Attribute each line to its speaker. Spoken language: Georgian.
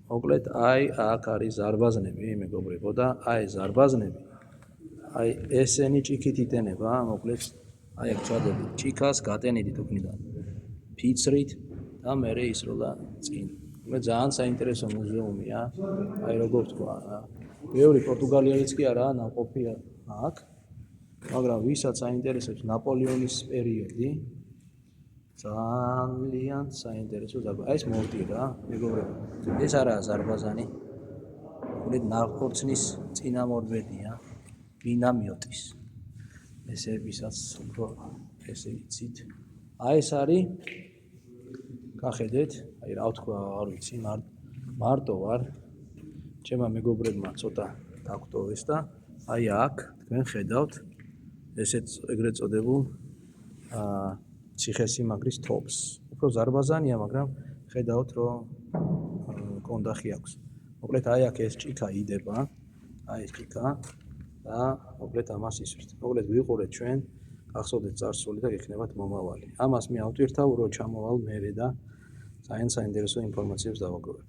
Speaker 1: მოკლედ აი აქ არის ზარბაზნები მეგობრებო და აი ზარბაზნები აი ესენი ჭიქით იტენება მოკლედ აი აქ ჩადებით ჭიქას გატენიდით უქნიდან ფიცრით და მერე ისროლა წინ მე ძალიან საინტერესო მუზეუმია აი როგორ თქვა ბევრი პორტუგალიელიც კი არა ნაყოფია აქ მაგრამ ვისაც საინტერესებს ნაპოლეონის პერიოდი ძალიან საინტერესო ზარბაზანი აი ეს მორტი რა მეგობრებო ეს არაა ზარბაზანი მოკლედ ნახორცნის წინამორბედია მინამიოტის ესებისაც უფრო ესე იცით აი ეს არის გახედეთ აი რა ვთქვა არ ვიცი მარტო ვარ ჩემმა მეგობრებმა ცოტა დაგვტოვეს და აი აქ თქვენ ხედავთ ესეც ეგრეთ წოდებულ ციხესიმაგრის თოფს უფრო ზარბაზანია მაგრამ ხედავთ რომ კონდახი აქვს მოკლედ აი აქ ეს ჭიქა იდება აი ეს ჭიქა და მოკლედ ამას ისვრთ მოკლედ ვიყურეთ ჩვენ გახსოვდეთ წარსული და გექნებათ მომავალი ამას მე ავტვირთავ რომ ჩამოვალ მერე და ძალიან საინტერესო ინფორმაციებს დავაგროვებ